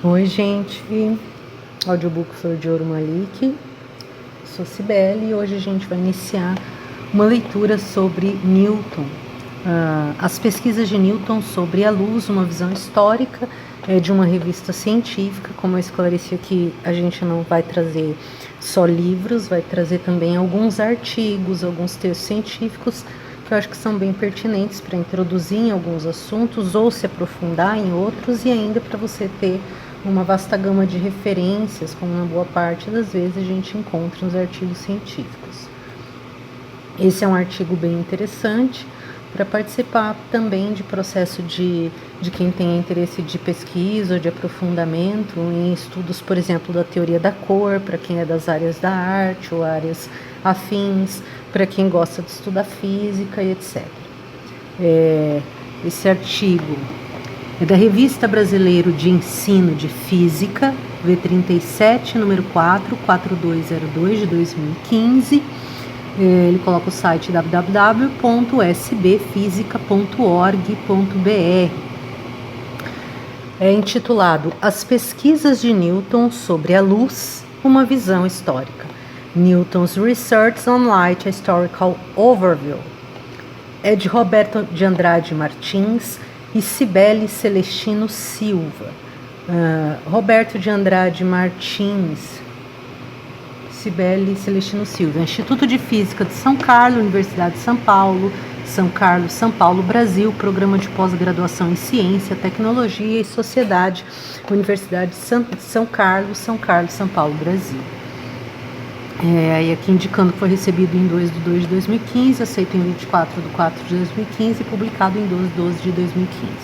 Oi, gente. Audiobook Flor de Ouro Malik. Sou Cibele e hoje a gente vai iniciar uma leitura sobre Newton. As pesquisas de Newton sobre a luz, uma visão histórica de uma revista científica. Como eu esclareci aqui, a gente não vai trazer só livros, vai trazer também alguns artigos, alguns textos científicos que eu acho que são bem pertinentes para introduzir em alguns assuntos ou se aprofundar em outros, e ainda para você ter uma vasta gama de referências, como na boa parte das vezes a gente encontra nos artigos científicos. Esse é um artigo bem interessante para participar também de processo de quem tem interesse de pesquisa ou de aprofundamento em estudos, por exemplo, da teoria da cor, para quem é das áreas da arte ou áreas afins, para quem gosta de estudar física e etc. Esse artigo é da Revista Brasileira de Ensino de Física, V37, número 4, 4202 de 2015. Ele coloca o site www.sbfisica.org.br. É intitulado As Pesquisas de Newton sobre a Luz, uma Visão Histórica. Newton's Research on Light, a Historical Overview. É de Roberto de Andrade Martins e Cibele Celestino Silva. Roberto de Andrade Martins, Cibele Celestino Silva. Instituto de Física de São Carlos, Universidade de São Paulo, São Carlos, São Paulo, Brasil. Programa de pós-graduação em Ciência, Tecnologia e Sociedade, Universidade de São Carlos, São Paulo, Brasil. E aqui indicando que foi recebido em 2/2 de 2015, aceito em 24/4 de 2015 e publicado em 12/12 de 2015.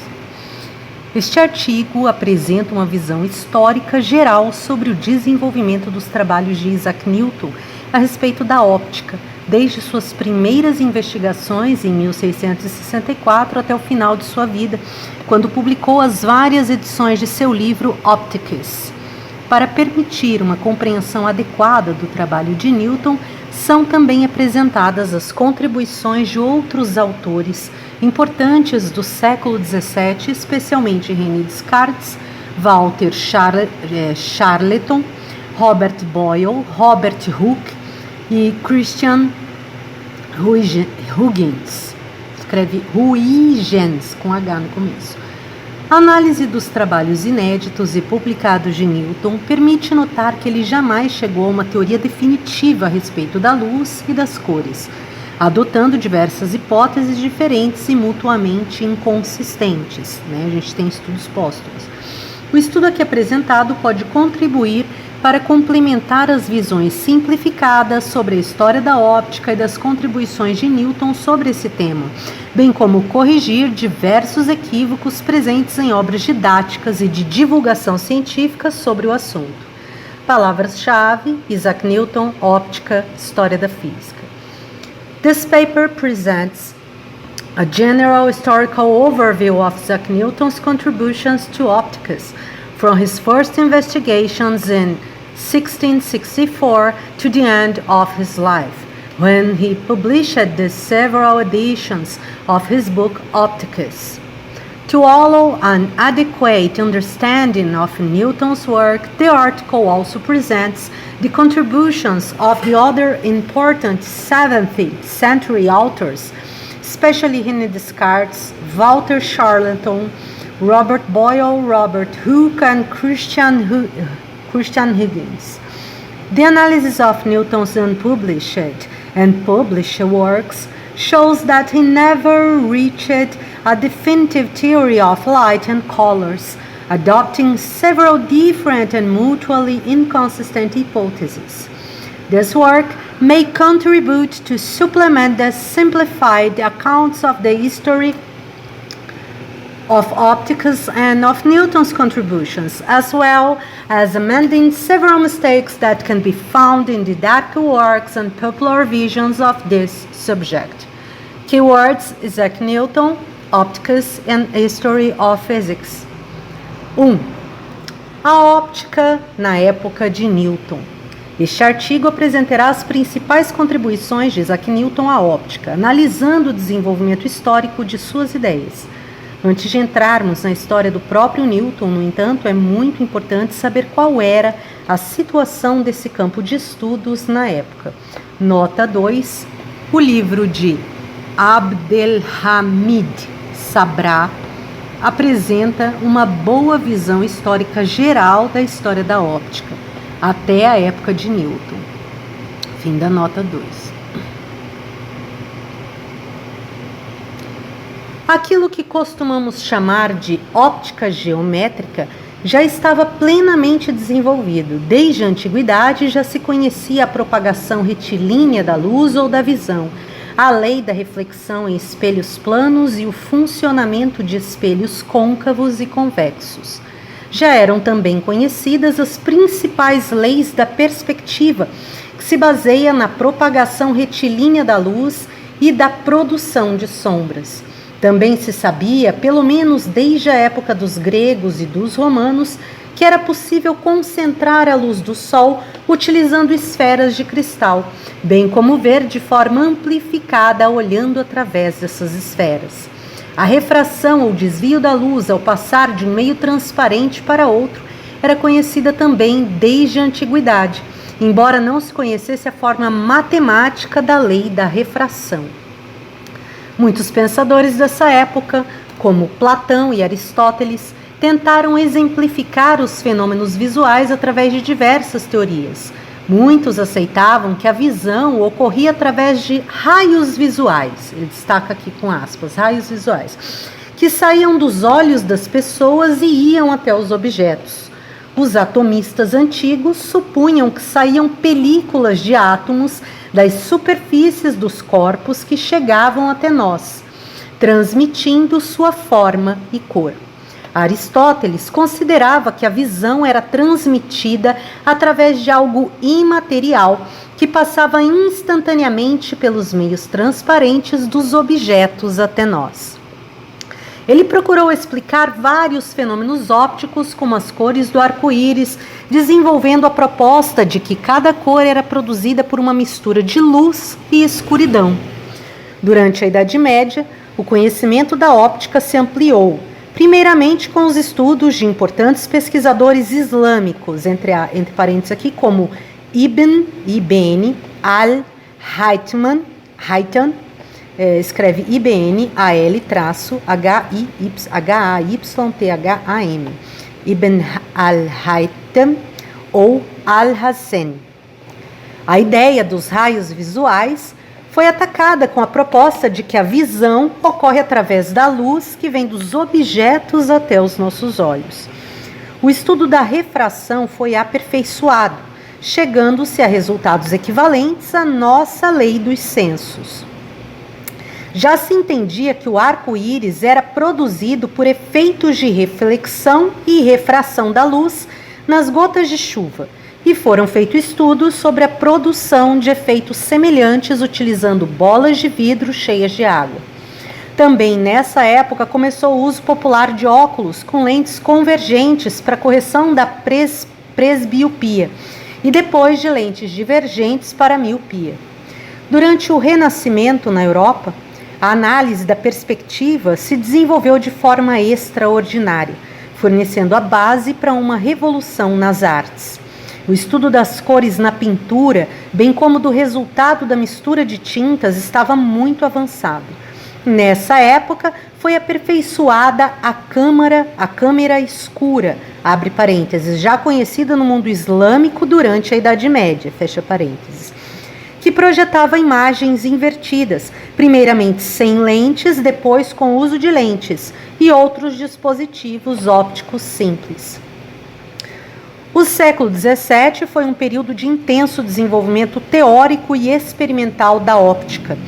Este artigo apresenta uma visão histórica geral sobre o desenvolvimento dos trabalhos de Isaac Newton a respeito da óptica, desde suas primeiras investigações em 1664 até o final de sua vida, quando publicou as várias edições de seu livro Opticus. Para permitir uma compreensão adequada do trabalho de Newton, são também apresentadas as contribuições de outros autores importantes do século XVII, especialmente René Descartes, Walter Charleton, Robert Boyle, Robert Hooke e Christian Huygens. Escreve Huygens com H no começo. A análise dos trabalhos inéditos e publicados de Newton permite notar que ele jamais chegou a uma teoria definitiva a respeito da luz e das cores, adotando diversas hipóteses diferentes e mutuamente inconsistentes. A gente tem estudos póstumos. O estudo aqui apresentado pode contribuir para complementar as visões simplificadas sobre a história da óptica e das contribuições de Newton sobre esse tema, bem como corrigir diversos equívocos presentes em obras didáticas e de divulgação científica sobre o assunto. Palavras-chave: Isaac Newton, óptica, história da física. This paper presents a general historical overview of Isaac Newton's contributions to optics, from his first investigations in 1664 to the end of his life, when he published the several editions of his book Opticus. To allow an adequate understanding of Newton's work, the article also presents the contributions of the other important 17th century authors, especially René Descartes, Walter Charleton, Robert Boyle, Robert Hooke, and Christian Huygens. The analysis of Newton's unpublished and published works shows that he never reached a definitive theory of light and colors, adopting several different and mutually inconsistent hypotheses. This work may contribute to supplement the simplified accounts of the history of optics and of Newton's contributions, as well as amending several mistakes that can be found in didactic works and popular visions of this subject. Keywords: Isaac Newton, Optics and History of Physics. 1. A óptica na época de Newton. Este artigo apresentará as principais contribuições de Isaac Newton à óptica, analisando o desenvolvimento histórico de suas ideias. Antes de entrarmos na história do próprio Newton, no entanto, é muito importante saber qual era a situação desse campo de estudos na época. Nota 2, o livro de Abdelhamid Sabra apresenta uma boa visão histórica geral da história da óptica, até a época de Newton. Fim da nota 2. Aquilo que costumamos chamar de óptica geométrica já estava plenamente desenvolvido. Desde a antiguidade já se conhecia a propagação retilínea da luz ou da visão, a lei da reflexão em espelhos planos e o funcionamento de espelhos côncavos e convexos. Já eram também conhecidas as principais leis da perspectiva, que se baseia na propagação retilínea da luz e da produção de sombras. Também se sabia, pelo menos desde a época dos gregos e dos romanos, que era possível concentrar a luz do Sol utilizando esferas de cristal, bem como ver de forma amplificada olhando através dessas esferas. A refração ou desvio da luz ao passar de um meio transparente para outro era conhecida também desde a antiguidade, embora não se conhecesse a forma matemática da lei da refração. Muitos pensadores dessa época, como Platão e Aristóteles, tentaram exemplificar os fenômenos visuais através de diversas teorias. Muitos aceitavam que a visão ocorria através de raios visuais, ele destaca aqui com aspas, raios visuais, que saíam dos olhos das pessoas e iam até os objetos. Os atomistas antigos supunham que saíam películas de átomos das superfícies dos corpos que chegavam até nós, transmitindo sua forma e cor. Aristóteles considerava que a visão era transmitida através de algo imaterial que passava instantaneamente pelos meios transparentes dos objetos até nós. Ele procurou explicar vários fenômenos ópticos, como as cores do arco-íris, desenvolvendo a proposta de que cada cor era produzida por uma mistura de luz e escuridão. Durante a Idade Média, o conhecimento da óptica se ampliou, primeiramente com os estudos de importantes pesquisadores islâmicos, entre parênteses aqui, como Ibn al-Haytham, escreve IBN AL-HAYTHAM, Ibn al-Haytham ou Al-Hasan. A ideia dos raios visuais foi atacada com a proposta de que a visão ocorre através da luz que vem dos objetos até os nossos olhos. O estudo da refração foi aperfeiçoado, chegando-se a resultados equivalentes à nossa lei dos censos. Já se entendia que o arco-íris era produzido por efeitos de reflexão e refração da luz nas gotas de chuva, e foram feitos estudos sobre a produção de efeitos semelhantes utilizando bolas de vidro cheias de água. Também nessa época começou o uso popular de óculos com lentes convergentes para correção da presbiopia e depois de lentes divergentes para a miopia. Durante o Renascimento na Europa, a análise da perspectiva se desenvolveu de forma extraordinária, fornecendo a base para uma revolução nas artes. O estudo das cores na pintura, bem como do resultado da mistura de tintas, estava muito avançado. Nessa época, foi aperfeiçoada a câmera escura, abre parênteses, já conhecida no mundo islâmico durante a Idade Média, fecha parênteses, que projetava imagens invertidas, primeiramente sem lentes, depois com uso de lentes e outros dispositivos ópticos simples. O século XVII foi um período de intenso desenvolvimento teórico e experimental da óptica.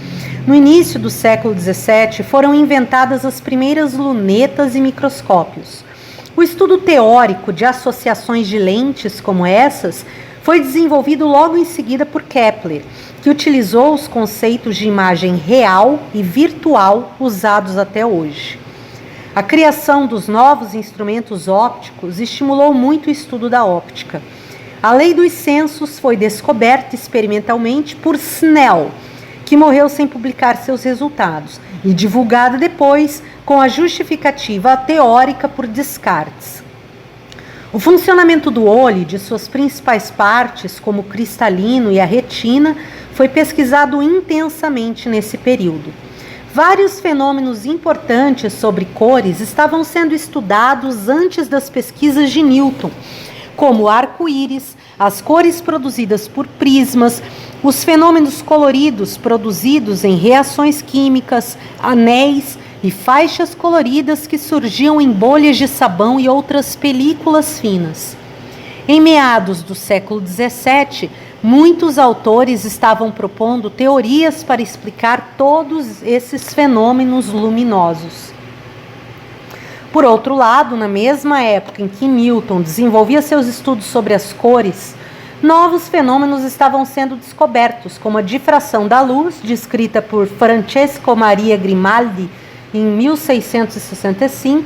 No início do século XVII foram inventadas as primeiras lunetas e microscópios. O estudo teórico de associações de lentes como essas foi desenvolvido logo em seguida por Kepler, que utilizou os conceitos de imagem real e virtual usados até hoje. A criação dos novos instrumentos ópticos estimulou muito o estudo da óptica. A lei dos censos foi descoberta experimentalmente por Snell, que morreu sem publicar seus resultados, e divulgada depois com a justificativa teórica por Descartes. O funcionamento do olho e de suas principais partes, como o cristalino e a retina, foi pesquisado intensamente nesse período. Vários fenômenos importantes sobre cores estavam sendo estudados antes das pesquisas de Newton, como o arco-íris, as cores produzidas por prismas, os fenômenos coloridos produzidos em reações químicas, anéis e faixas coloridas que surgiam em bolhas de sabão e outras películas finas. Em meados do século XVII, muitos autores estavam propondo teorias para explicar todos esses fenômenos luminosos. Por outro lado, na mesma época em que Newton desenvolvia seus estudos sobre as cores, novos fenômenos estavam sendo descobertos, como a difração da luz, descrita por Francesco Maria Grimaldi em 1665,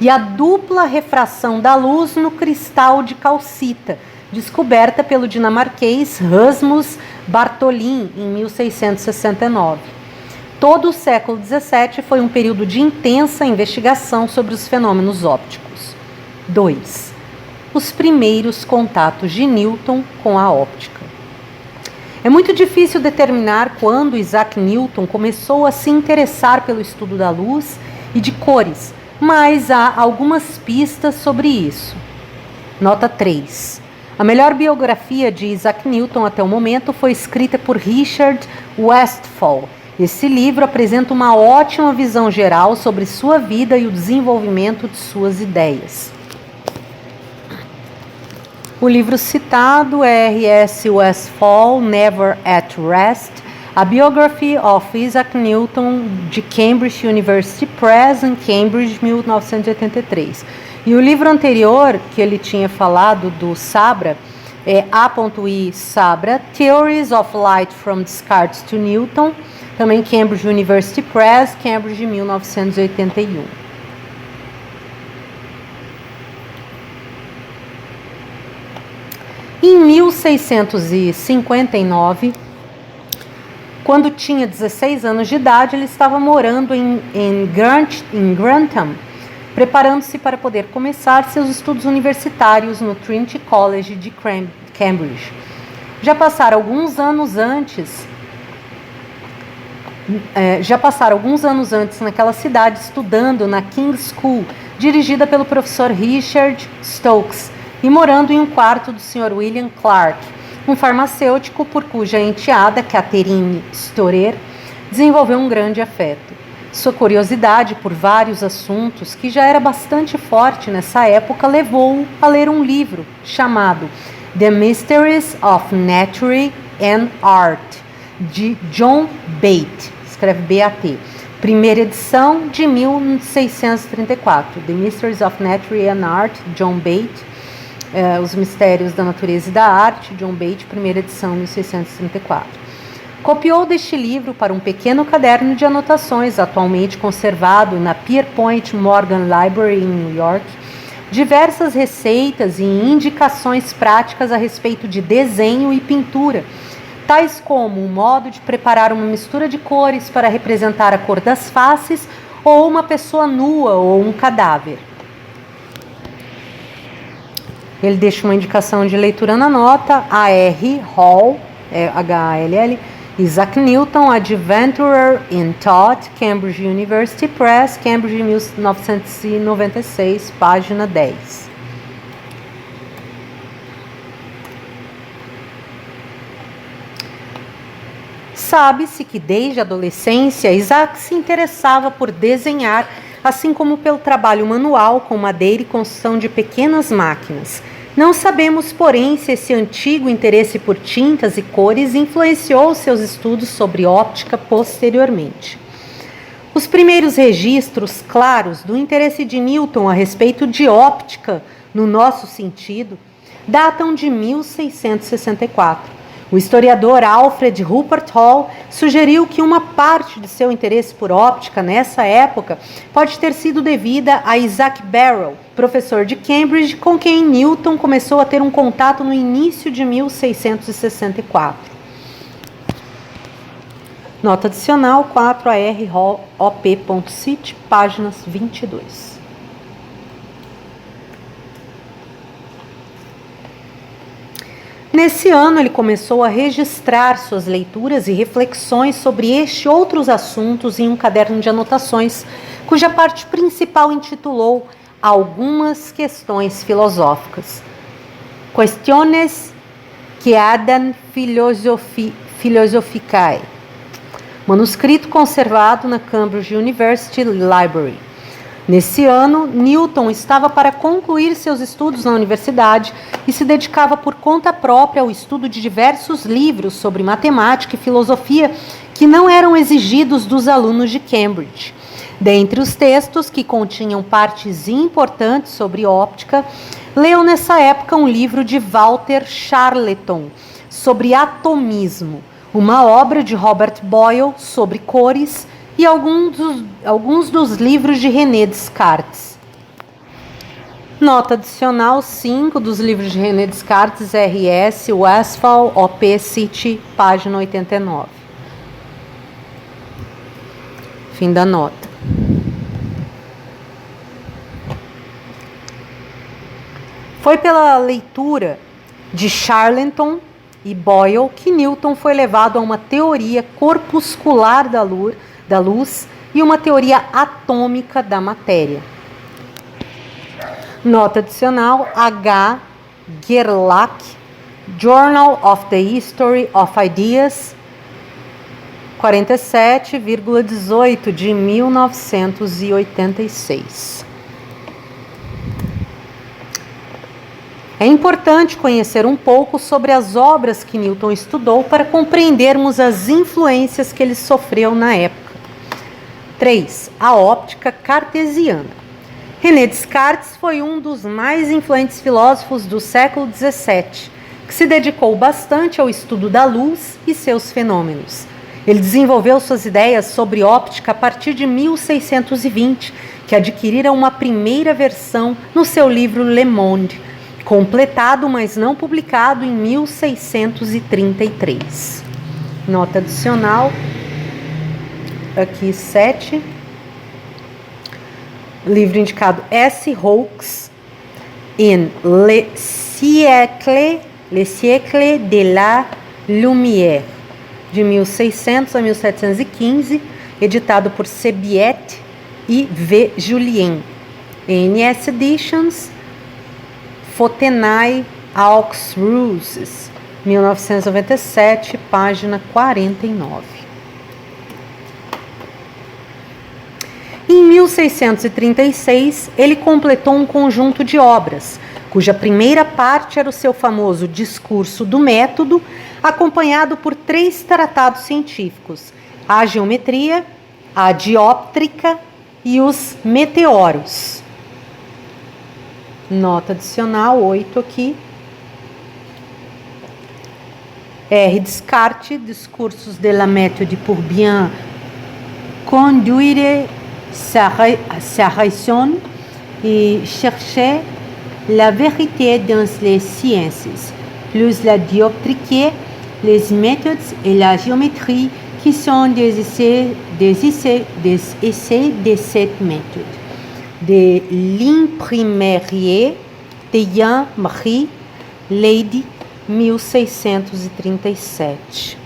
e a dupla refração da luz no cristal de calcita, descoberta pelo dinamarquês Rasmus Bartholin em 1669. Todo o século XVII foi um período de intensa investigação sobre os fenômenos ópticos. 2. Os primeiros contatos de Newton com a óptica. É muito difícil determinar quando Isaac Newton começou a se interessar pelo estudo da luz e de cores, mas há algumas pistas sobre isso. Nota 3. A melhor biografia de Isaac Newton até o momento foi escrita por Richard Westphal. Esse livro apresenta uma ótima visão geral sobre sua vida e o desenvolvimento de suas ideias. O livro citado é R.S. Westphal, Never at Rest, A Biography of Isaac Newton, de Cambridge University Press, em Cambridge, 1983. E o livro anterior, que ele tinha falado do Sabra, é A.I. Sabra, Theories of Light from Descartes to Newton, também Cambridge University Press, Cambridge, 1981. Em 1659, quando tinha 16 anos de idade, ele estava morando em Grantham, preparando-se para poder começar seus estudos universitários no Trinity College de Cambridge. Já passaram alguns anos antes naquela cidade estudando na King's School, dirigida pelo professor Richard Stokes, e morando em um quarto do Sr. William Clark, um farmacêutico por cuja enteada, Catherine Storer, desenvolveu um grande afeto. Sua curiosidade por vários assuntos, que já era bastante forte nessa época, levou-o a ler um livro chamado The Mysteries of Nature and Art, de John Bate, escreve B-A-T, primeira edição de 1634, The Mysteries of Nature and Art, John Bate, Os Mistérios da Natureza e da Arte, John Bate, primeira edição, 1634. Copiou deste livro para um pequeno caderno de anotações, atualmente conservado na Pierpont Morgan Library, em New York, diversas receitas e indicações práticas a respeito de desenho e pintura, tais como o modo de preparar uma mistura de cores para representar a cor das faces, ou uma pessoa nua ou um cadáver. Ele deixa uma indicação de leitura na nota. A.R. Hall, H-A-L-L, Isaac Newton, Adventurer in Thought, Cambridge University Press, Cambridge, 1996, página 10. Sabe-se que desde a adolescência Isaac se interessava por desenhar, assim como pelo trabalho manual com madeira e construção de pequenas máquinas. Não sabemos, porém, se esse antigo interesse por tintas e cores influenciou seus estudos sobre óptica posteriormente. Os primeiros registros claros do interesse de Newton a respeito de óptica, no nosso sentido, datam de 1664. O historiador Alfred Rupert Hall sugeriu que uma parte de seu interesse por óptica nessa época pode ter sido devida a Isaac Barrow, professor de Cambridge, com quem Newton começou a ter um contato no início de 1664. Nota adicional 4AROP.cit, páginas 22. Nesse ano, ele começou a registrar suas leituras e reflexões sobre este e outros assuntos em um caderno de anotações, cuja parte principal intitulou Algumas Questões Filosóficas. Questiones que adam philosophicae. Manuscrito conservado na Cambridge University Library. Nesse ano, Newton estava para concluir seus estudos na universidade e se dedicava por conta própria ao estudo de diversos livros sobre matemática e filosofia que não eram exigidos dos alunos de Cambridge. Dentre os textos que continham partes importantes sobre óptica, leu nessa época um livro de Walter Charleton sobre atomismo, uma obra de Robert Boyle sobre cores e alguns dos livros de René Descartes. Nota adicional 5 dos livros de René Descartes, R.S. Westphal, OP City, página 89. Fim da nota. Foi pela leitura de Charleton e Boyle que Newton foi levado a uma teoria corpuscular da luz e uma teoria atômica da matéria. Nota adicional H. Gerlach, Journal of the History of Ideas, 47,18 de 1986. É importante conhecer um pouco sobre as obras que Newton estudou para compreendermos as influências que ele sofreu na época. 3. A óptica cartesiana. René Descartes foi um dos mais influentes filósofos do século XVII, que se dedicou bastante ao estudo da luz e seus fenômenos. Ele desenvolveu suas ideias sobre óptica a partir de 1620, que adquiriram uma primeira versão no seu livro Le Monde, completado, mas não publicado, em 1633. Nota adicional, aqui 7. Livro indicado S. Hawkes, em Le siècle de la Lumière, de 1600 a 1715, editado por Sebiet e V. Julien. NS Editions, Fontenay aux Roses, 1997, página 49. Em 1636, ele completou um conjunto de obras, cuja primeira parte era o seu famoso Discurso do Método, acompanhado por 3 tratados científicos: a geometria, a dióptrica e os meteoros. Nota adicional 8 aqui. R. Descartes, Discursos de la méthode pour bien conduire sa raison et chercher la vérité dans les sciences, plus la dioptrique, les méthodes et la géométrie qui sont des essais de cette méthode. De l'imprimerie de Jean-Marie Leyde, 1637.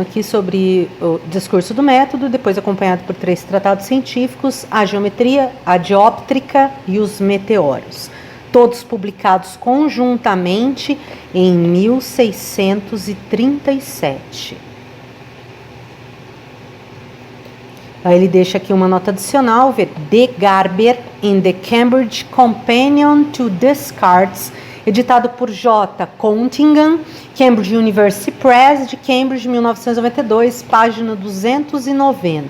Aqui sobre o discurso do método, depois acompanhado por 3 tratados científicos: a geometria, a dióptrica e os meteoros, todos publicados conjuntamente em 1637. Aí ele deixa aqui uma nota adicional, ver D. Garber in the Cambridge Companion to Descartes, editado por J. Contingham, Cambridge University Press, de Cambridge, 1992, página 290.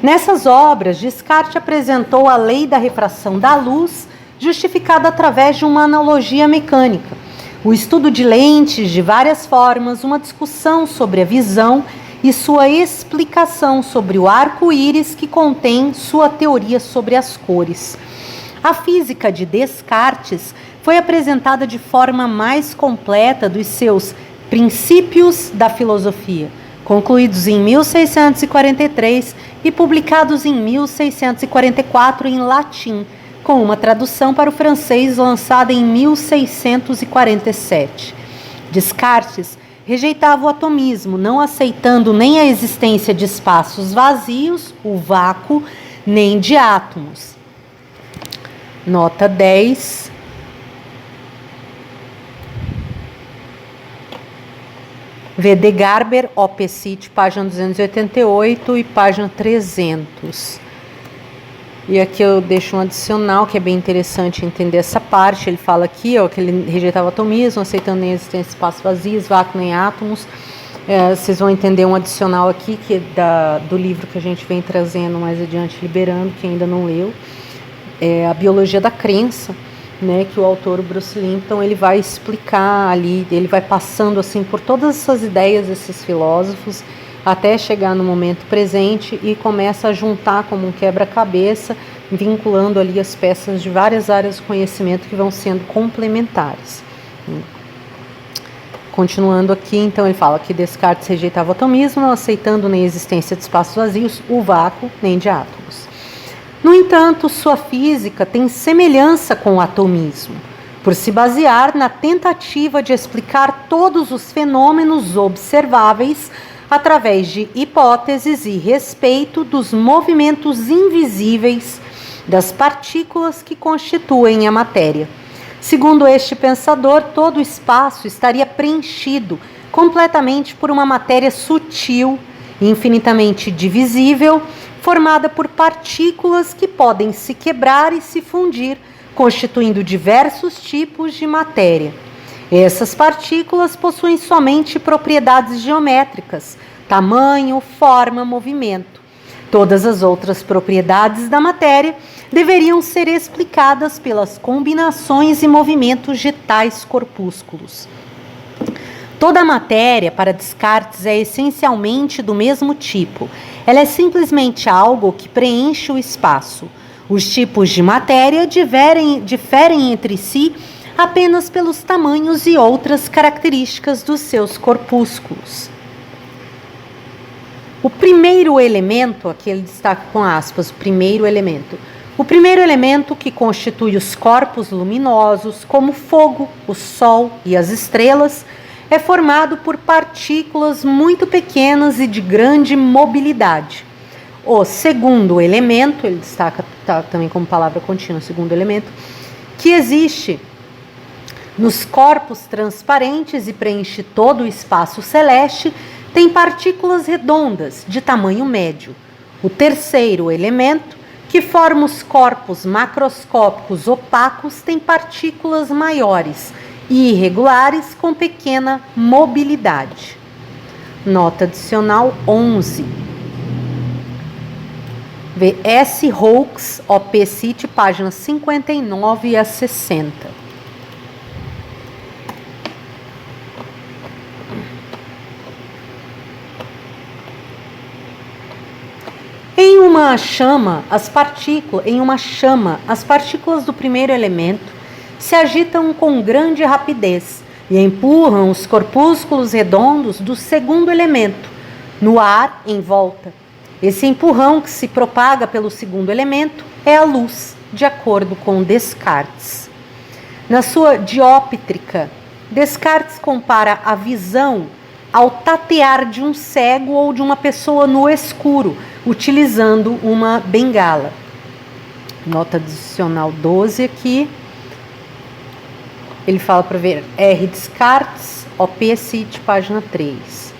Nessas obras, Descartes apresentou a lei da refração da luz, justificada através de uma analogia mecânica, o estudo de lentes de várias formas, uma discussão sobre a visão e sua explicação sobre o arco-íris, que contém sua teoria sobre as cores. A física de Descartes foi apresentada de forma mais completa dos seus Princípios da Filosofia, concluídos em 1643 e publicados em 1644 em latim, com uma tradução para o francês lançada em 1647. Descartes rejeitava o atomismo, não aceitando nem a existência de espaços vazios, o vácuo, nem de átomos. Nota 10. V. de Garber, Op. Cit., página 288 e página 300. E aqui eu deixo um adicional, que é bem interessante entender essa parte. Ele fala aqui que ele rejeitava o atomismo, aceitando nem a existência de espaços vazios, vácuo nem átomos. Vocês vão entender um adicional aqui, que é do livro que a gente vem trazendo mais adiante, Liberando, que ainda não leu. A Biologia da Crença, né, que o autor, o Bruce Lipton, ele vai explicar ali, ele vai passando assim por todas essas ideias desses filósofos, até chegar no momento presente e começa a juntar como um quebra-cabeça, vinculando ali as peças de várias áreas do conhecimento que vão sendo complementares. Continuando aqui, então ele fala que Descartes rejeitava o atomismo, não aceitando nem a existência de espaços vazios, o vácuo, nem de átomos. No entanto, sua física tem semelhança com o atomismo, por se basear na tentativa de explicar todos os fenômenos observáveis através de hipóteses e respeito dos movimentos invisíveis das partículas que constituem a matéria. Segundo este pensador, todo o espaço estaria preenchido completamente por uma matéria sutil, infinitamente divisível, formada por partículas que podem se quebrar e se fundir, constituindo diversos tipos de matéria. Essas partículas possuem somente propriedades geométricas, tamanho, forma, movimento. Todas as outras propriedades da matéria deveriam ser explicadas pelas combinações e movimentos de tais corpúsculos. Toda a matéria, para Descartes, é essencialmente do mesmo tipo. Ela é simplesmente algo que preenche o espaço. Os tipos de matéria diferem entre si apenas pelos tamanhos e outras características dos seus corpúsculos. O primeiro elemento, aqui ele destaca com aspas, o primeiro elemento que constitui os corpos luminosos, como o fogo, o sol e as estrelas, é formado por partículas muito pequenas e de grande mobilidade. O segundo elemento, ele destaca também como palavra contínua, o segundo elemento, que existe nos corpos transparentes e preenche todo o espaço celeste, tem partículas redondas de tamanho médio. O terceiro elemento, que forma os corpos macroscópicos opacos, tem partículas maiores e irregulares com pequena mobilidade. Nota adicional 11. V.S. Hawkes, Op. Cit., páginas 59 a 60. Em uma chama, as partículas do primeiro elemento se agitam com grande rapidez e empurram os corpúsculos redondos do segundo elemento no ar em volta. Esse empurrão que se propaga pelo segundo elemento é a luz, de acordo com Descartes. Na sua Dioptrica, Descartes compara a visão ao tatear de um cego ou de uma pessoa no escuro, utilizando uma bengala. Nota adicional 12 aqui. Ele fala para ver R. Descartes, Op. Cit., página 3.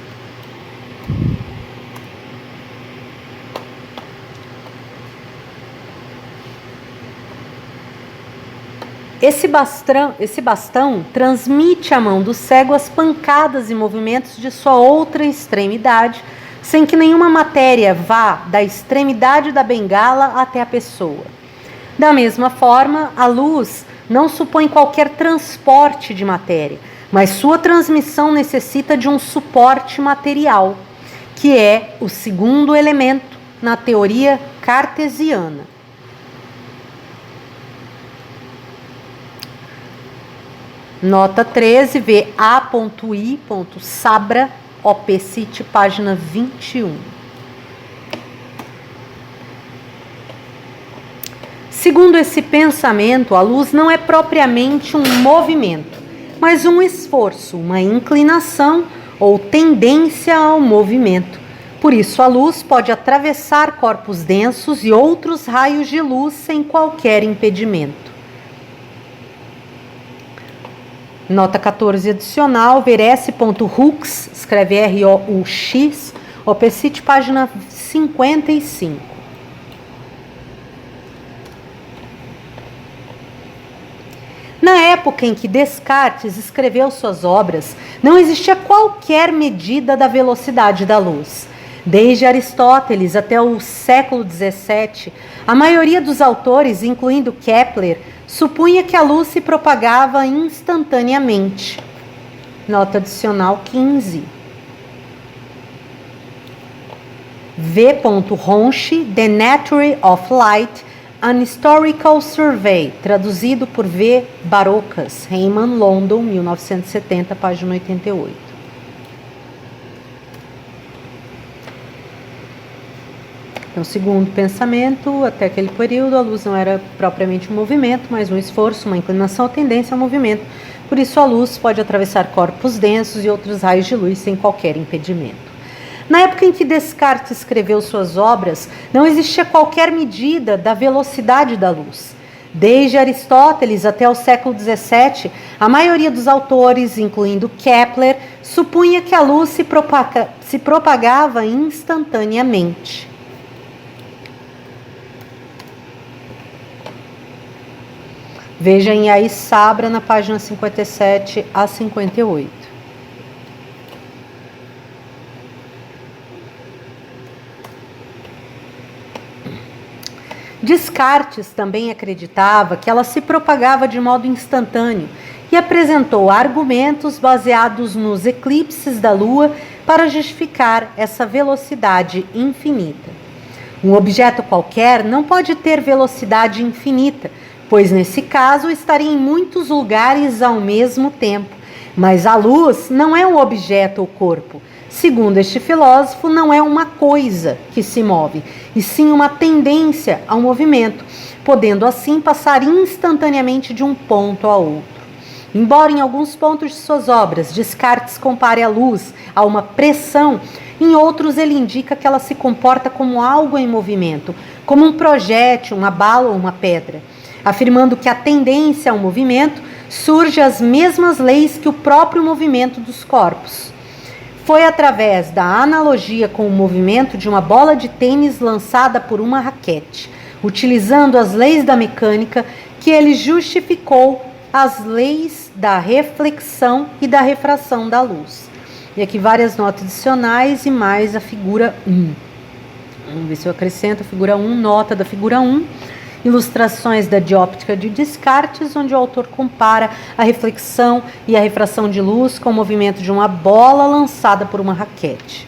Esse bastão transmite à mão do cego as pancadas e movimentos de sua outra extremidade, sem que nenhuma matéria vá da extremidade da bengala até a pessoa. Da mesma forma, a luz não supõe qualquer transporte de matéria, mas sua transmissão necessita de um suporte material, que é o segundo elemento na teoria cartesiana. Nota 13, VA.I. Sabra, OP-CIT, página 21. Segundo esse pensamento, a luz não é propriamente um movimento, mas um esforço, uma inclinação ou tendência ao movimento. Por isso, a luz pode atravessar corpos densos e outros raios de luz sem qualquer impedimento. Nota 14 adicional, ver S.Hooks, escreve R-O-U-X, OP-CIT, página 55. Na época em que Descartes escreveu suas obras, não existia qualquer medida da velocidade da luz. Desde Aristóteles até o século XVII, a maioria dos autores, incluindo Kepler, supunha que a luz se propagava instantaneamente. Nota adicional 15. V. Ronchi, The Nature of Light, An Historical Survey, traduzido por V. Barocas, Riemann, London, 1970, página 88. Então, segundo o pensamento, até aquele período, a luz não era propriamente um movimento, mas um esforço, uma inclinação ou tendência ao movimento. Por isso, a luz pode atravessar corpos densos e outros raios de luz sem qualquer impedimento. Na época em que Descartes escreveu suas obras, não existia qualquer medida da velocidade da luz. Desde Aristóteles até o século XVII, a maioria dos autores, incluindo Kepler, supunha que a luz se propagava instantaneamente. Veja em Aí Sabra, na página 57 a 58. Descartes também acreditava que ela se propagava de modo instantâneo e apresentou argumentos baseados nos eclipses da Lua para justificar essa velocidade infinita. Um objeto qualquer não pode ter velocidade infinita, pois nesse caso estaria em muitos lugares ao mesmo tempo. Mas a luz não é um objeto ou corpo. Segundo este filósofo, não é uma coisa que se move, e sim uma tendência ao movimento, podendo assim passar instantaneamente de um ponto a outro. Embora em alguns pontos de suas obras Descartes compare a luz a uma pressão, em outros ele indica que ela se comporta como algo em movimento, como um projétil, uma bala ou uma pedra, afirmando que a tendência ao movimento surge às mesmas leis que o próprio movimento dos corpos. Foi através da analogia com o movimento de uma bola de tênis lançada por uma raquete, utilizando as leis da mecânica, que ele justificou as leis da reflexão e da refração da luz. E aqui várias notas adicionais e mais a figura 1. Vamos ver se eu acrescento a figura 1, nota da figura 1. Ilustrações da dióptica de Descartes, onde o autor compara a reflexão e a refração de luz com o movimento de uma bola lançada por uma raquete.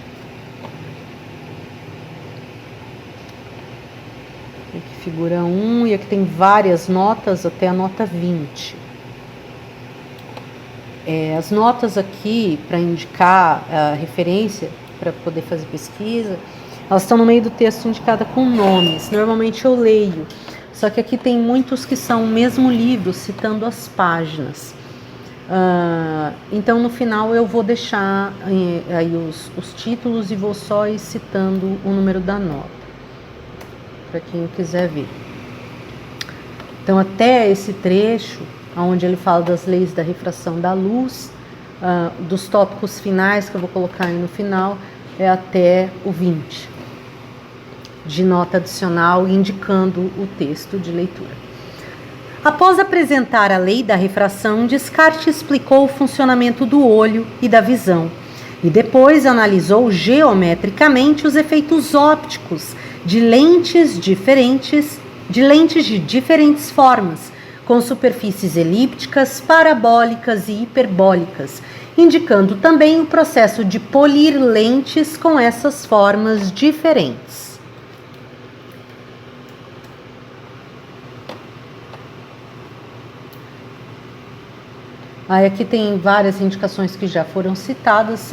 Aqui figura 1, e aqui tem várias notas até a nota 20. As notas aqui, para indicar a referência, para poder fazer pesquisa, elas estão no meio do texto indicada com nomes. Normalmente eu leio. Só que aqui tem muitos que são o mesmo livro, citando as páginas. Então, no final, eu vou deixar aí os títulos e vou só ir citando o número da nota, para quem quiser ver. Então, até esse trecho, onde ele fala das leis da refração da luz, dos tópicos finais, que eu vou colocar aí no final, é até o 20. De nota adicional indicando o texto de leitura. Após apresentar a lei da refração, Descartes explicou o funcionamento do olho e da visão, e depois analisou geometricamente os efeitos ópticos de lentes de diferentes formas, com superfícies elípticas, parabólicas e hiperbólicas, indicando também o processo de polir lentes com essas formas diferentes. Aí aqui tem várias indicações que já foram citadas,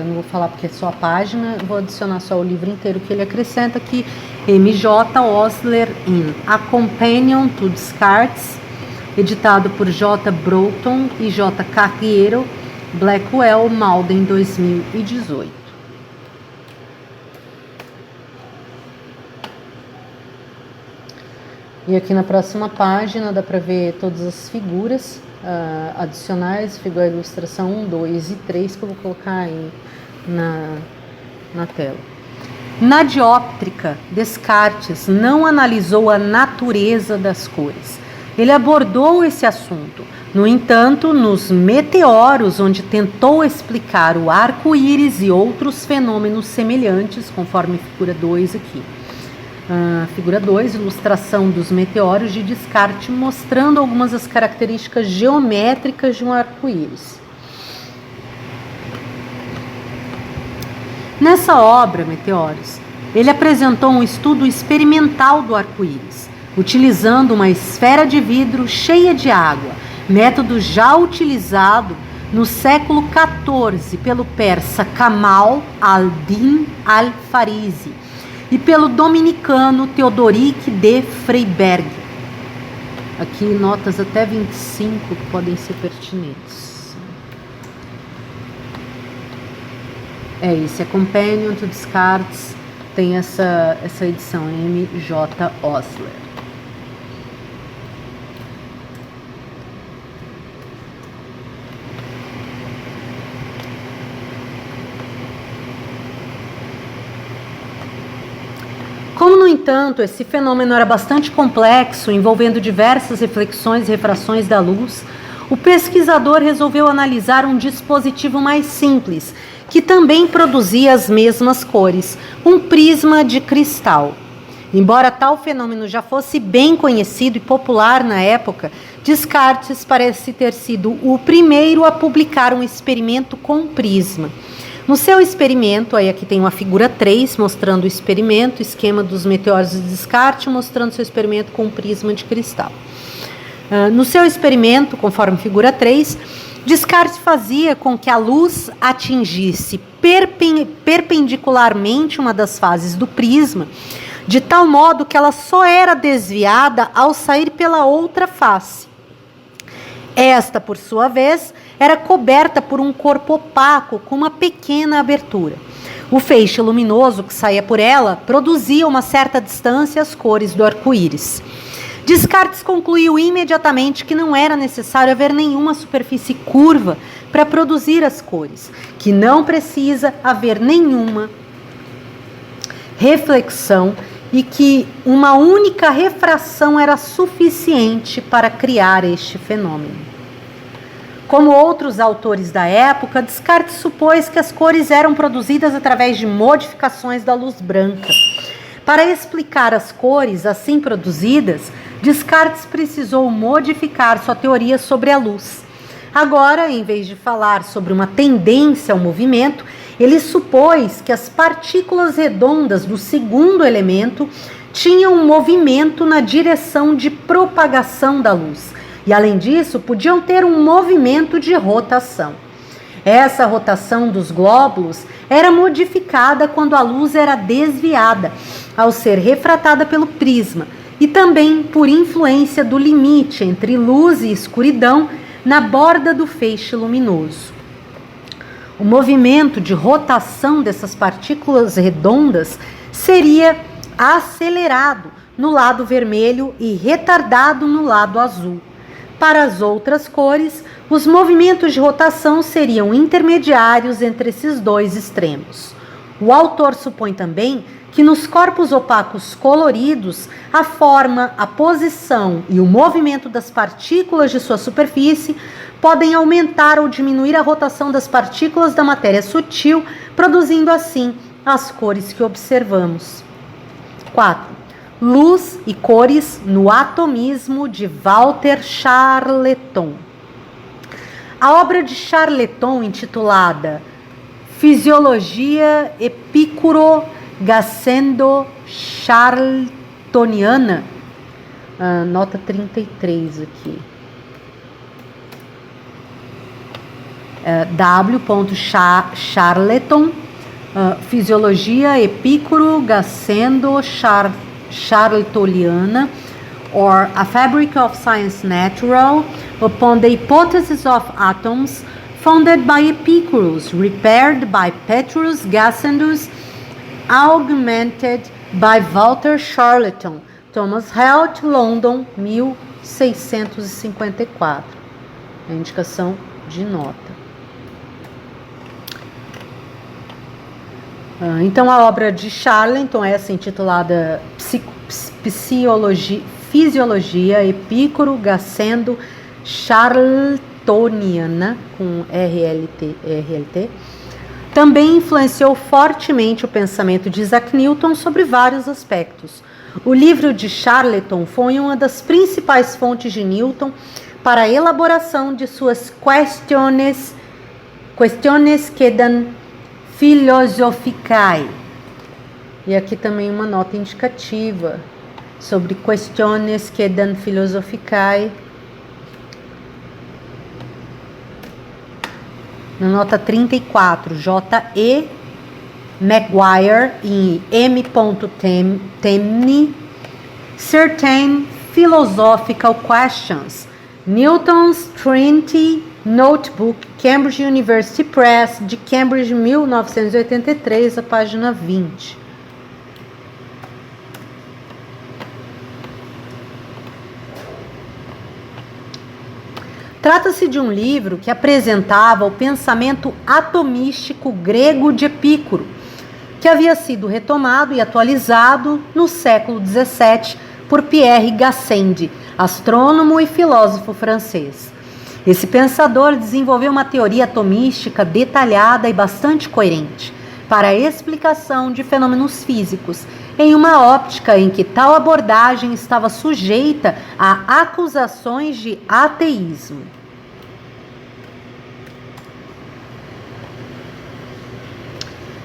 não vou falar porque é só a página, vou adicionar só o livro inteiro que ele acrescenta aqui. M.J. Osler in A Companion to Descartes, editado por J. Broughton e J. Carriero, Blackwell, Malden, 2018. E aqui na próxima página dá para ver todas as figuras adicionais, figura ilustração 1, 2 e 3, que eu vou colocar aí na tela. Na dióptrica, Descartes não analisou a natureza das cores. Ele abordou esse assunto. No entanto, nos meteoros, onde tentou explicar o arco-íris e outros fenômenos semelhantes, conforme figura 2 aqui. Figura 2, ilustração dos meteoros de Descartes, mostrando algumas das características geométricas de um arco-íris. Nessa obra, Meteoros, ele apresentou um estudo experimental do arco-íris, utilizando uma esfera de vidro cheia de água, método já utilizado no século XIV pelo persa Kamal al-Din al-Farisi e pelo dominicano Theodoric de Freiberg. Aqui notas até 25 que podem ser pertinentes. É isso, é Companion to Descartes, tem essa edição, M.J. Osler. Como, no entanto, esse fenômeno era bastante complexo, envolvendo diversas reflexões e refrações da luz, o pesquisador resolveu analisar um dispositivo mais simples, que também produzia as mesmas cores, um prisma de cristal. Embora tal fenômeno já fosse bem conhecido e popular na época, Descartes parece ter sido o primeiro a publicar um experimento com prisma. No seu experimento, aí aqui tem uma figura 3 mostrando o experimento, esquema dos meteoros de Descartes, mostrando seu experimento com um prisma de cristal. No seu experimento, conforme figura 3, Descartes fazia com que a luz atingisse perpendicularmente uma das faces do prisma, de tal modo que ela só era desviada ao sair pela outra face. Esta, por sua vez, era coberta por um corpo opaco com uma pequena abertura. O feixe luminoso que saía por ela produzia a uma certa distância as cores do arco-íris. Descartes concluiu imediatamente que não era necessário haver nenhuma superfície curva para produzir as cores, que não precisa haver nenhuma reflexão e que uma única refração era suficiente para criar este fenômeno. Como outros autores da época, Descartes supôs que as cores eram produzidas através de modificações da luz branca. Para explicar as cores assim produzidas, Descartes precisou modificar sua teoria sobre a luz. Agora, em vez de falar sobre uma tendência ao movimento, ele supôs que as partículas redondas do segundo elemento tinham um movimento na direção de propagação da luz. E, além disso, podiam ter um movimento de rotação. Essa rotação dos glóbulos era modificada quando a luz era desviada, ao ser refratada pelo prisma, e também por influência do limite entre luz e escuridão na borda do feixe luminoso. O movimento de rotação dessas partículas redondas seria acelerado no lado vermelho e retardado no lado azul. Para as outras cores, os movimentos de rotação seriam intermediários entre esses dois extremos. O autor supõe também que nos corpos opacos coloridos, a forma, a posição e o movimento das partículas de sua superfície podem aumentar ou diminuir a rotação das partículas da matéria sutil, produzindo assim as cores que observamos. 4. Luz e cores no atomismo de Walter Charleton. A obra de Charleton, intitulada Fisiologia Epicuro-Gasendo-Charletoniana, nota 33 aqui. W. Charleton, Fisiologia, Epicuro, Gassendo, Charletoniana, or A Fabric of Science Natural, upon the hypothesis of atoms, founded by Epicurus, repaired by Petrus Gassendus, augmented by Walter Charleton, Thomas Helt, London, 1654. A indicação de nota. Então, a obra de Charleton, essa intitulada Fisiologia, Epicuro, Gassendo, Charletoniana, com RLT, também influenciou fortemente o pensamento de Isaac Newton sobre vários aspectos. O livro de Charleton foi uma das principais fontes de Newton para a elaboração de suas Questiones quedam Philosophicae. E aqui também uma nota indicativa sobre Questiones quedam Philosophicae. Na nota 34, J.E. Maguire e M. Temne, Certain Philosophical Questions, Newton's Trinity Notebook, Cambridge University Press, de Cambridge, 1983, a página 20. Trata-se de um livro que apresentava o pensamento atomístico grego de Epicuro, que havia sido retomado e atualizado no século XVII por Pierre Gassendi, astrônomo e filósofo francês. Esse pensador desenvolveu uma teoria atomística detalhada e bastante coerente para a explicação de fenômenos físicos, em uma óptica em que tal abordagem estava sujeita a acusações de ateísmo.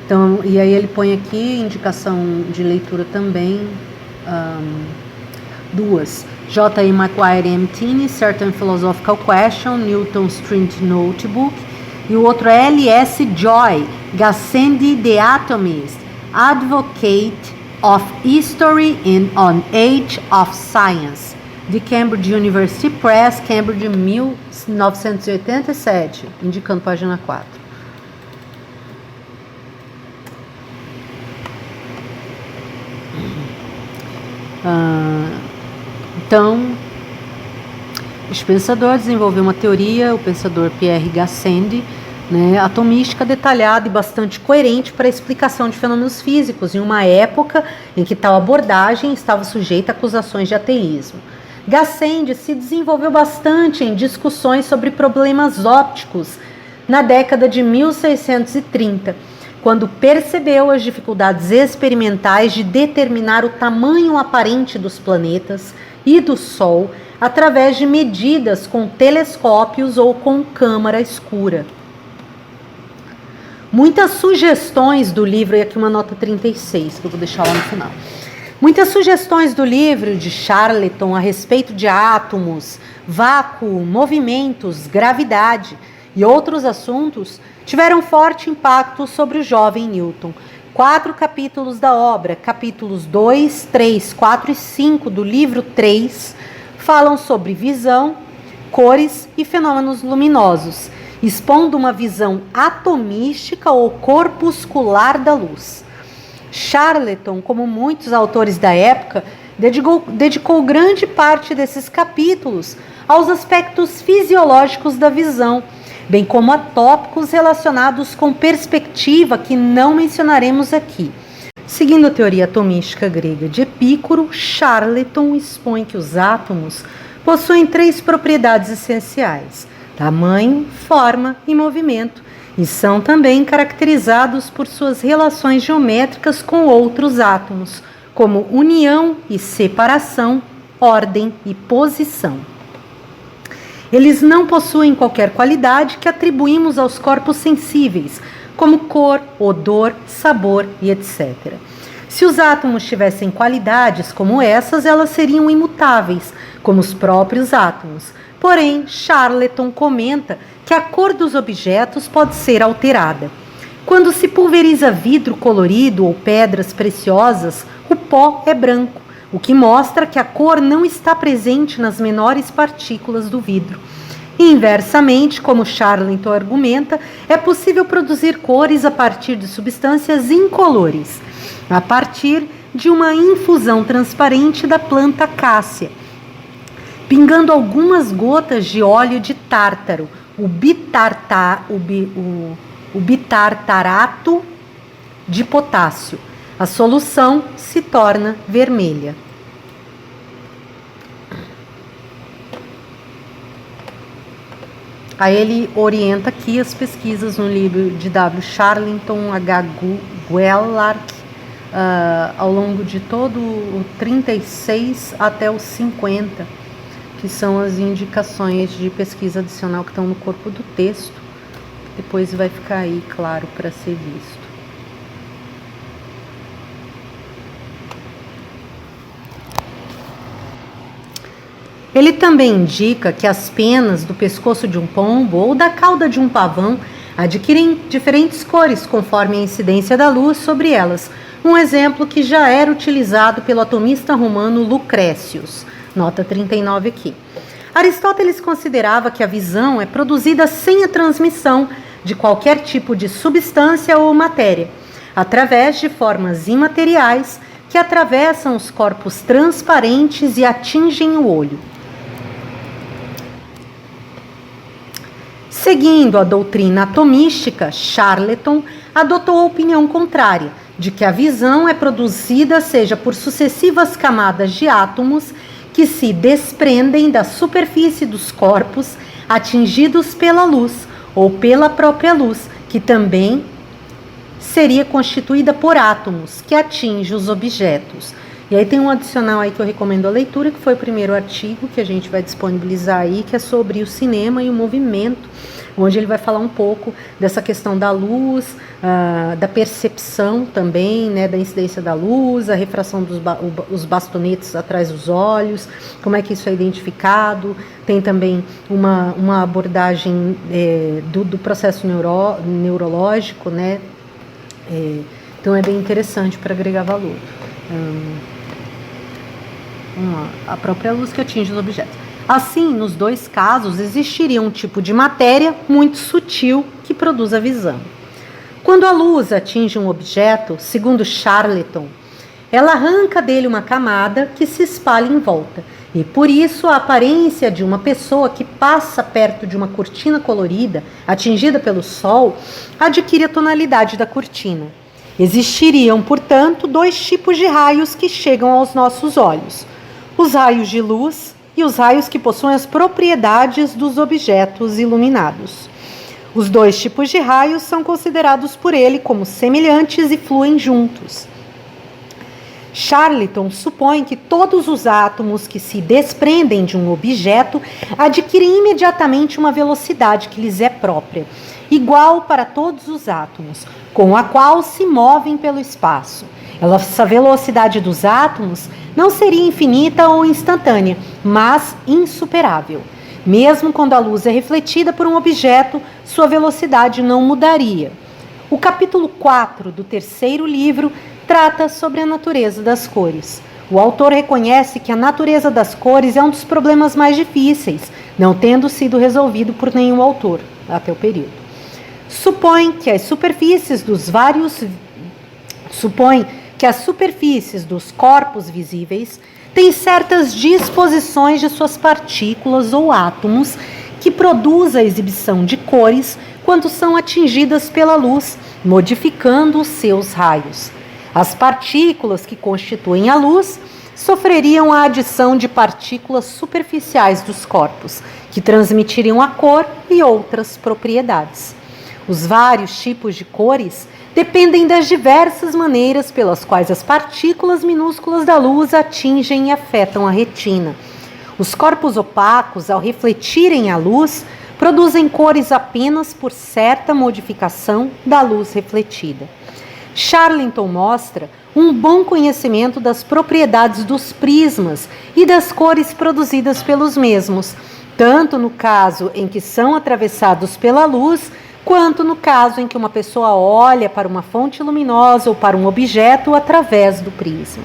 Então, e aí ele põe aqui indicação de leitura também, duas. J.E. Maguire e M. Temne, Certain Philosophical Question, Newton's Trinity Notebook. E o outro é L.S. Joy, Gassendi the Atomist, Advocate of History on Age of Science, de Cambridge University Press, Cambridge, 1987, indicando página 4. Então, este pensador desenvolveu uma teoria, o pensador Pierre Gassendi, atomística detalhada e bastante coerente para a explicação de fenômenos físicos, em uma época em que tal abordagem estava sujeita a acusações de ateísmo. Gassendi se desenvolveu bastante em discussões sobre problemas ópticos na década de 1630, quando percebeu as dificuldades experimentais de determinar o tamanho aparente dos planetas e do Sol através de medidas com telescópios ou com câmara escura. Muitas sugestões do livro, e aqui uma nota 36, que eu vou deixar lá no final. Muitas sugestões do livro de Charleton a respeito de átomos, vácuo, movimentos, gravidade e outros assuntos tiveram forte impacto sobre o jovem Newton. 4 capítulos da obra, capítulos 2, 3, 4 e 5 do livro 3, falam sobre visão, cores e fenômenos luminosos, expondo uma visão atomística ou corpuscular da luz. Charleton, como muitos autores da época, dedicou grande parte desses capítulos aos aspectos fisiológicos da visão, bem como a tópicos relacionados com perspectiva que não mencionaremos aqui. Seguindo a teoria atomística grega de Epicuro, Charleton expõe que os átomos possuem 3 propriedades essenciais: tamanho, forma e movimento, e são também caracterizados por suas relações geométricas com outros átomos, como união e separação, ordem e posição. Eles não possuem qualquer qualidade que atribuímos aos corpos sensíveis, como cor, odor, sabor e etc. Se os átomos tivessem qualidades como essas, elas seriam imutáveis, como os próprios átomos. Porém, Charleton comenta que a cor dos objetos pode ser alterada. Quando se pulveriza vidro colorido ou pedras preciosas, o pó é branco, o que mostra que a cor não está presente nas menores partículas do vidro. Inversamente, como Charleton argumenta, é possível produzir cores a partir de substâncias incolores, a partir de uma infusão transparente da planta cássia, pingando algumas gotas de óleo de tártaro, o bitartarato de potássio. A solução se torna vermelha. Aí ele orienta aqui as pesquisas no livro de W. Charleton H. Guellark, ao longo de todo o 36 até o 50, que são as indicações de pesquisa adicional que estão no corpo do texto. Depois vai ficar aí claro para ser visto. Ele também indica que as penas do pescoço de um pombo ou da cauda de um pavão adquirem diferentes cores conforme a incidência da luz sobre elas. Um exemplo que já era utilizado pelo atomista romano Lucrécius. Nota 39 aqui. Aristóteles considerava que a visão é produzida sem a transmissão de qualquer tipo de substância ou matéria, através de formas imateriais que atravessam os corpos transparentes e atingem o olho. Seguindo a doutrina atomística, Charleton adotou a opinião contrária, de que a visão é produzida seja por sucessivas camadas de átomos que se desprendem da superfície dos corpos atingidos pela luz, ou pela própria luz, que também seria constituída por átomos que atingem os objetos. E aí tem um adicional aí que eu recomendo a leitura, que foi o primeiro artigo que a gente vai disponibilizar aí, que é sobre o cinema e o movimento, onde ele vai falar um pouco dessa questão da luz, da percepção também, né, da incidência da luz, a refração dos bastonetes atrás dos olhos, como é que isso é identificado. Tem também uma abordagem do processo neurológico, né? Então é bem interessante para agregar valor. A própria luz que atinge os objetos. Assim, nos dois casos, existiria um tipo de matéria muito sutil que produz a visão. Quando a luz atinge um objeto, segundo Charleton, ela arranca dele uma camada que se espalha em volta, e por isso a aparência de uma pessoa que passa perto de uma cortina colorida, atingida pelo sol, adquire a tonalidade da cortina. Existiriam, portanto, dois tipos de raios que chegam aos nossos olhos: os raios de luz e os raios que possuem as propriedades dos objetos iluminados. Os dois tipos de raios são considerados por ele como semelhantes e fluem juntos. Charleton supõe que todos os átomos que se desprendem de um objeto adquirem imediatamente uma velocidade que lhes é própria, igual para todos os átomos, com a qual se movem pelo espaço. Essa velocidade dos átomos não seria infinita ou instantânea, mas insuperável. Mesmo quando a luz é refletida por um objeto, sua velocidade não mudaria. O capítulo 4 do terceiro livro trata sobre a natureza das cores. O autor reconhece que a natureza das cores é um dos problemas mais difíceis, não tendo sido resolvido por nenhum autor até o período. Supõe que as superfícies dos corpos visíveis têm certas disposições de suas partículas ou átomos que produzem a exibição de cores quando são atingidas pela luz, modificando os seus raios. As partículas que constituem a luz sofreriam a adição de partículas superficiais dos corpos, que transmitiriam a cor e outras propriedades. Os vários tipos de cores dependem das diversas maneiras pelas quais as partículas minúsculas da luz atingem e afetam a retina. Os corpos opacos, ao refletirem a luz, produzem cores apenas por certa modificação da luz refletida. Charlton mostra um bom conhecimento das propriedades dos prismas e das cores produzidas pelos mesmos, tanto no caso em que são atravessados pela luz, quanto no caso em que uma pessoa olha para uma fonte luminosa ou para um objeto através do prisma.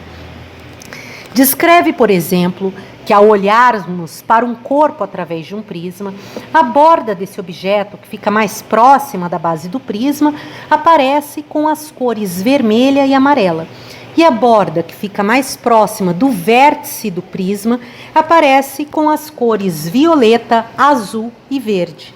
Descreve, por exemplo, que ao olharmos para um corpo através de um prisma, a borda desse objeto, que fica mais próxima da base do prisma, aparece com as cores vermelha e amarela. E a borda, que fica mais próxima do vértice do prisma, aparece com as cores violeta, azul e verde.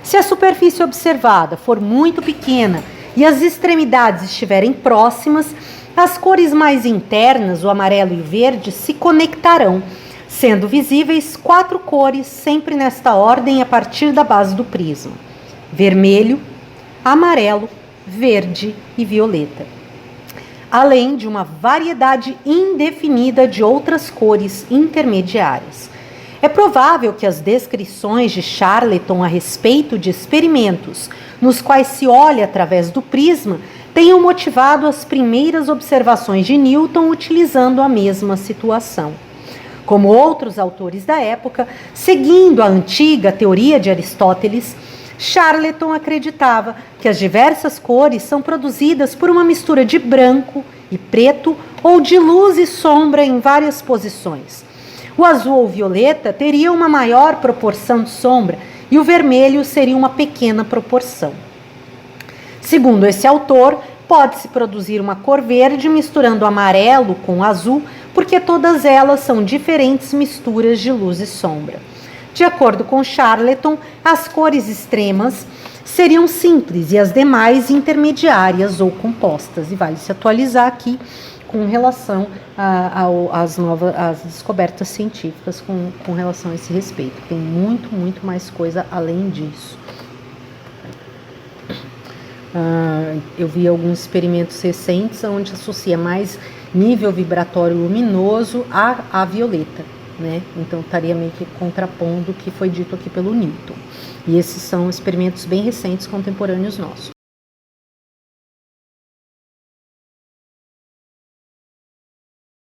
Se a superfície observada for muito pequena e as extremidades estiverem próximas, as cores mais internas, o amarelo e o verde, se conectarão, sendo visíveis 4 cores, sempre nesta ordem a partir da base do prisma: vermelho, amarelo, verde e violeta. Além de uma variedade indefinida de outras cores intermediárias. É provável que as descrições de Charlton a respeito de experimentos nos quais se olha através do prisma tenham motivado as primeiras observações de Newton utilizando a mesma situação. Como outros autores da época, seguindo a antiga teoria de Aristóteles, Charlton acreditava que as diversas cores são produzidas por uma mistura de branco e preto ou de luz e sombra em várias posições. O azul ou violeta teria uma maior proporção de sombra e o vermelho seria uma pequena proporção. Segundo esse autor, pode-se produzir uma cor verde misturando amarelo com azul, porque todas elas são diferentes misturas de luz e sombra. De acordo com Charlton, as cores extremas seriam simples e as demais intermediárias ou compostas. E vale se atualizar aqui com relação às descobertas científicas com relação a esse respeito. Tem muito mais coisa além disso. Eu vi alguns experimentos recentes onde associa mais nível vibratório luminoso a violeta, né? Então estaria meio que contrapondo o que foi dito aqui pelo Newton. E esses são experimentos bem recentes, contemporâneos nossos.